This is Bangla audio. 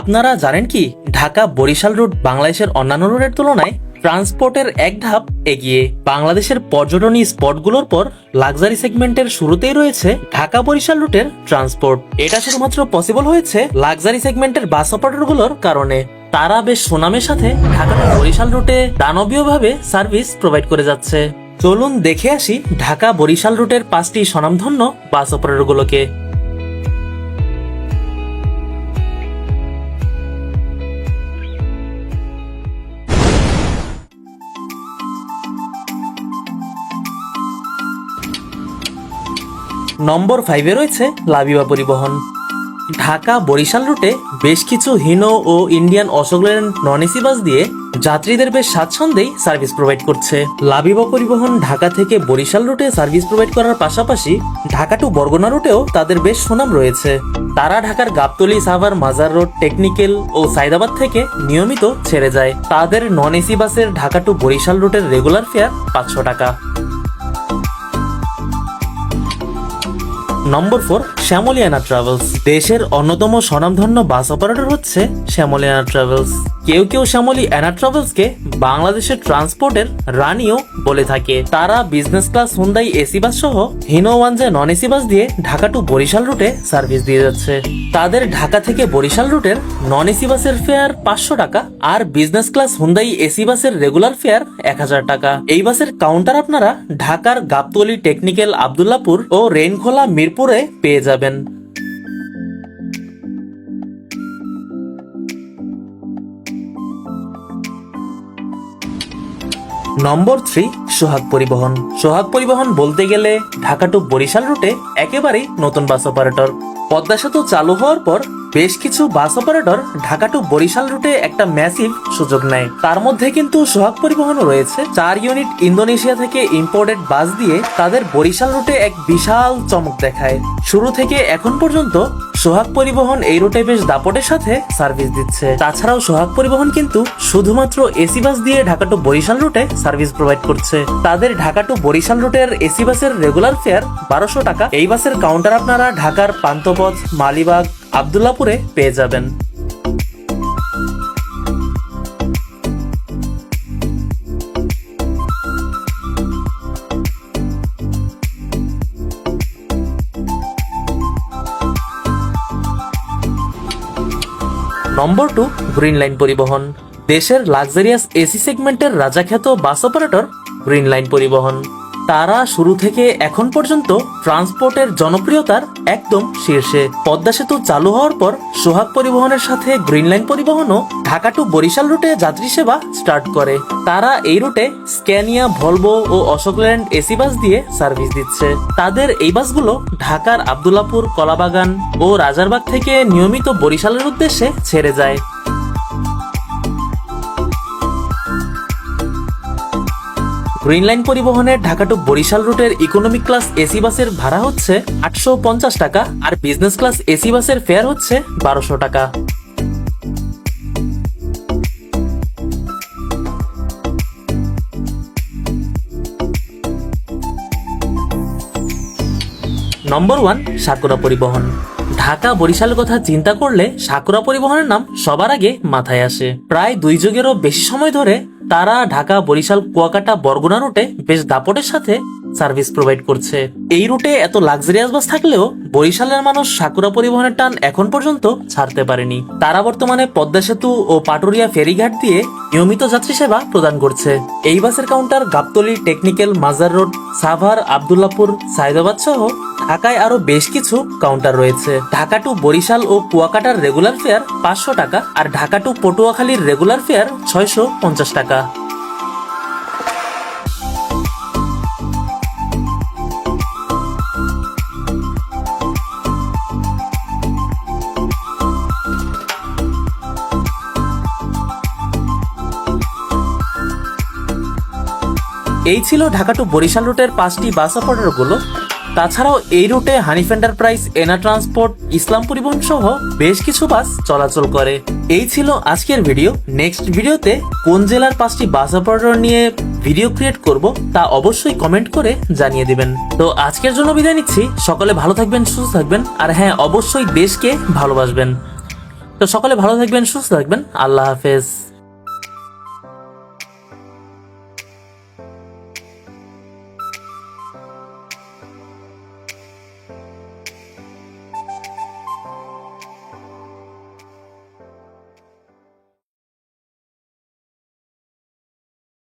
আপনারা জানেন কি ঢাকা বরিশাল রুট বাংলাদেশের অন্যান্য রুটের তুলনায় ট্রান্সপোর্টের এক ধাপ এগিয়ে। বাংলাদেশের পর্যটনী স্পটগুলোর পর লাক্সারি সেগমেন্টের শুরুতেই রয়েছে ঢাকা বরিশাল রুটের ট্রান্সপোর্ট। এটা শুধুমাত্র পসিবল হয়েছে লাক্সারি সেগমেন্টের বাস অপারেটরগুলোর কারণে। তারা বেশ সুনামের সাথে ঢাকা বরিশাল রুটে দানবীয়ভাবে সার্ভিস প্রোভাইড করে যাচ্ছে। চলুন দেখে আসি ঢাকা বরিশাল রুটের 5টি স্বনামধন্য বাস অপারেটরগুলোকে। নম্বর 5-এ রয়েছে লাবিবা পরিবহন। ঢাকা বরিশাল রুটে বেশ কিছু হিনো ও Indian Ashok Leyland non AC bus দিয়ে যাত্রীদের বেশ স্বাচ্ছন্দ্যেই সার্ভিস প্রোভাইড করছে। লাবিবা পরিবহন ঢাকা থেকে বরিশাল রুটে সার্ভিস প্রোভাইড করার পাশাপাশি ঢাকা টু বরগুনা রুটেও তাদের বেশ সুনাম রয়েছে। তারা ঢাকার গাবতলী, সাভার, মাজার রোড, টেকনিক্যাল ও সাইদাবাদ থেকে নিয়মিত ছেড়ে যায়। তাদের নন এসি বাসের ঢাকা টু বরিশাল রুটের রেগুলার ফেয়ার 500 টাকা। নম্বর 4, শ্যামলিয়ানা ট্রাভেলস। দেশের অন্যতম স্বনামধন্য বাস অপারেটর হচ্ছে শ্যামলিয়ানা ট্রাভেলস। কেউ কেউ শ্যামলিয়ানা ট্রাভেলসকে বাংলাদেশের ট্রান্সপোর্টের রানীও বলে থাকে। তারা business class Hyundai AC bus সহ হিনো ওয়ানজে নন এসি বাস দিয়ে ঢাকা টু বরিশাল রুটে সার্ভিস দিয়ে যাচ্ছে। তাদের ঢাকা থেকে বরিশাল রুটের নন এসি বাসের ফেয়ার 500 টাকা আর বিজনেস ক্লাস হুন্ডাই এসি বাসের রেগুলার ফেয়ার 1000 টাকা। এই বাসের কাউন্টার আপনারা ঢাকার গাবতলী, টেকনিক্যাল, আব্দুল্লাহপুর ও রেইনখোলা, মিরপুরে পেয়ে যাবেন। নম্বর 3, সোহাগ পরিবহন। সোহাগ পরিবহন বলতে গেলে ঢাকা টু বরিশাল রুটে একেবারেই নতুন বাস অপারেটর। পদ্মা সেতু চালু হওয়ার পর বেশ কিছু bus operator Dhaka to Barishal রুটে একটা ম্যাসিভ সুযোগ নেয়। তার মধ্যে কিন্তু সোহাগ পরিবহনও রয়েছে। 4 ইউনিট ইন্দোনেশিয়া থেকে ইম্পোর্টেড বাস দিয়ে তাদের বরিশাল রুটে এক বিশাল চমক দেখায়। শুরু থেকে এখন পর্যন্ত সোহাগ পরিবহন এই রুটে বেশ দাপটের সাথে সার্ভিস দিচ্ছে। তাছাড়াও সোহাগ পরিবহন কিন্তু শুধুমাত্র এসি বাস দিয়ে ঢাকা টু বরিশাল রুটে সার্ভিস প্রোভাইড করছে। তাদের ঢাকা টু বরিশাল রুটের এসি বাসের রেগুলার ফেয়ার 1200 টাকা। এই বাসের কাউন্টার আপনারা ঢাকার পান্থপথ, মালিবাগ, আব্দুল্লাহপুরে পেয়ে যাবেন। নম্বর 2, গ্রিন লাইন পরিবহন। দেশের লাক্সারিয়াস এসি সেগমেন্টের রাজাখ্যাত বাস অপারেটর গ্রিন লাইন পরিবহন। তারা শুরু থেকে এখন পর্যন্ত ট্রান্সপোর্টের জনপ্রিয়তার একদম শীর্ষে। পদ্মা সেতু চালু হওয়ার পর সোহাগ পরিবহনের সাথে গ্রিন লাইন পরিবহনও ঢাকা টু বরিশাল রুটে যাত্রী সেবা স্টার্ট করে। তারা এই রুটে স্ক্যানিয়া, ভলভো ও অশোক লেল্যান্ড এসি বাস দিয়ে সার্ভিস দিচ্ছে। তাদের এই বাসগুলো ঢাকার আব্দুল্লাহপুর, কলাবাগান ও রাজারবাগ থেকে নিয়মিত বরিশালের উদ্দেশ্যে ছেড়ে যায়। গ্রিন লাইন পরিবহনের ঢাকা টু বরিশাল রুটের ইকোনমিক ক্লাস এসি বাসের ভাড়া হচ্ছে 850 টাকা আর বিজনেস ক্লাস এসি বাসের ফেয়ার হচ্ছে 1200 টাকা। নম্বর 1, সাকুরা পরিবহন। ঢাকা বরিশালের কথা চিন্তা করলে সাকুরা পরিবহনের নাম সবার আগে মাথায় আসে। প্রায় 2 যুগেরও বেশি সময় ধরে তারা ঢাকা, বরিশাল, কুয়াকাটা, বরগুনা রুটে বেশ দাপটের সাথে সার্ভিস প্রোভাইড করছে। এই রুটে এত লাক্সারিয়াস বাস থাকলেও বরিশালের মানুষ সাকুরা পরিবহনের টান এখন পর্যন্ত ছাড়তে পারেনি। তারা বর্তমানে পদ্মা সেতু ও পাটুরিয়া ফেরিঘাট দিয়ে নিয়মিত যাত্রী সেবা প্রদান করছে। এই বাসের কাউন্টার গাবতলী, টেকনিক্যাল, মাজার রোড, সাভার, আব্দুল্লাহপুর, সাইদাবাদ সহ ঢাকায় আরো বেশ কিছু কাউন্টার রয়েছে। Dhaka to Barishal O কুয়াকাটার regular fair 500 টাকা আর ঢাকা টু পটুয়াখালীর রেগুলার ফেয়ার 650 টাকা। এই ছিল ঢাকা টু বরিশাল রুটের 5টি বাস অপারেটরগুলো। তাছাড়াও এই রুটে হানিফ এন্টারপ্রাইজ, এনা ট্রান্সপোর্ট, ইসলাম পরিবহন সহ বেশ কিছু বাস চলাচল করে। এই ছিল আজকের ভিডিও। নেক্সট ভিডিওতে কোন জেলার 5টি বাস অপারেটর নিয়ে ভিডিও ক্রিয়েট করব তা অবশ্যই কমেন্ট করে জানিয়ে দিবেন। তো আজকের জন্য বিদায় নিচ্ছি। সকলে ভালো থাকবেন, সুস্থ থাকবেন, আর হ্যাঁ, অবশ্যই দেশকে ভালোবাসবেন। তো সকলে ভালো থাকবেন, সুস্থ থাকবেন। আল্লাহ হাফেজ।